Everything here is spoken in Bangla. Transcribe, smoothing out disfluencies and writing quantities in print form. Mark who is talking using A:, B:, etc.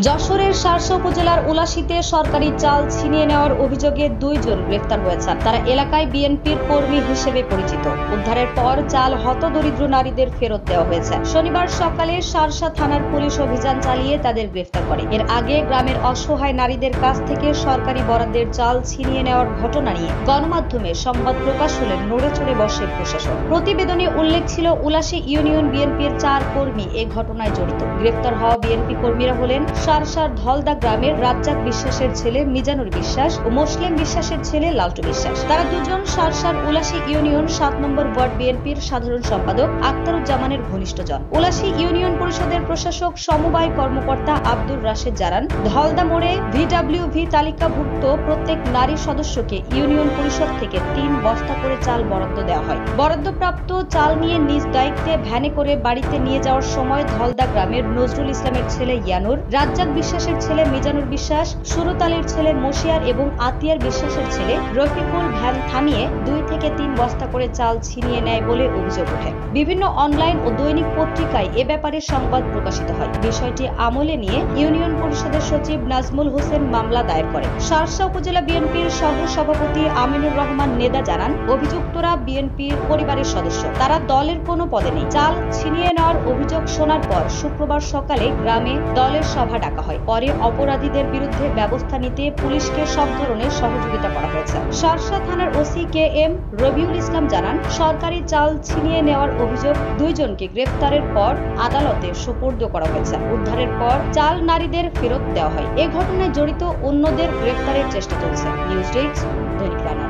A: যশোরের শার্শা উপজেলার উলাশীতে সরকারি চাল ছিনিয়ে নেওয়ার অভিযোগে 2 জন গ্রেফতার হয়েছেন। তারা এলাকায় বিএনপির কর্মী হিসেবে পরিচিত। উদ্ধারের পর চাল হতদরিদ্র নারীদের ফেরত দেওয়া হয়েছে। শনিবার সকালে শার্শা থানার পুলিশ অভিযান চালিয়ে তাদের গ্রেফতার করে। এর আগে গ্রামের অসহায় নারীদের কাছ থেকে সরকারি বরাদ্দের চাল ছিনিয়ে নেওয়ার ঘটনা নিয়ে গণমাধ্যমে সংবাদ প্রকাশ হলে নড়েচড়ে বসে প্রশাসন। প্রতিবেদনে উল্লেখ ছিল উলাশী ইউনিয়ন বিএনপির 4 কর্মী এ ঘটনায় জড়িত। গ্রেফতার হওয়া বিএনপি কর্মীরা হলেন শার্শার ধলদা গ্রামের রাজ্জাক বিশ্বাসের ছেলে মিজানুর বিশ্বাস ও মুসলিম বিশ্বাসের ছেলে লালটু বিশ্বাস। তারা দুজন শার্শার উলাশী ইউনিয়ন 7 নম্বর ওয়ার্ড বিএনপির সাধারণ সম্পাদক আক্তারুজ্জামানের ঘনিষ্ঠজন। উলাশী ইউনিয়ন পরিষদের প্রশাসক সমবায় কর্মকর্তা আব্দুর রাশেদ জানান, ধলদা মোড়ে ভিডব্লিউভি তালিকাভুক্ত প্রত্যেক নারী সদস্যকে ইউনিয়ন পরিষদ থেকে 3 বস্তা করে চাল বরাদ্দ দেওয়া হয়। বরাদ্দপ্রাপ্ত চাল নিয়ে নিজ দায়িত্বে ভ্যানে করে বাড়িতে নিয়ে যাওয়ার সময় ধলদা গ্রামের নজরুল ইসলামের ছেলে ইয়ানুর, রাজ্জাক বিশ্বাসের ছেলে মিজানুর বিশ্বাস, সুরত আলীর ছেলে মশিয়ার এবং আতিয়ার বিশ্বাসের ছেলে রফিকুল ভ্যান থামিয়ে 2 থেকে 3 বস্তা করে চাল ছিনিয়ে নেয় বলে অভিযোগ ওঠে। বিভিন্ন অনলাইন ও দৈনিক পত্রিকায় এ ব্যাপারে সংবাদ প্রকাশিত হয়। বিষয়টি আমলে নিয়ে ইউনিয়ন পরিষদের সচিব নাজমুল হোসেন মামলা দায়ের করেন। শার্শা উপজেলা বিএনপির সহ সভাপতি আমিনুর রহমান নেদা জানান, অভিযুক্তরা বিএনপির পরিবারের সদস্য। তারা দলের কোনো পদে নেই। চাল ছিনিয়ে নেওয়ার অভিযোগ শোনার পর শুক্রবার সকালে গ্রামে দলের সভা ডাকা হয়। পরে অপরাধীদের বিরুদ্ধে ব্যবস্থা নিতে পুলিশকে সব ধরনের সহযোগিতা করা হয়েছে। শার্শা থানার OC K M Rabiul Islam জানান, সরকারি চাল ছিনিয়ে নেওয়ার অভিযোগ 2 জনকে গ্রেফতারের পর আদালতে সোপর্দ করা হয়েছে। উদ্ধারের পর চাল নারীদের ফেরত দেওয়া হয়। এ ঘটনায় জড়িত অন্যদের গ্রেফতারের চেষ্টা চলছে। নিউজ ডেস্ক, দৈনিক বাংলা।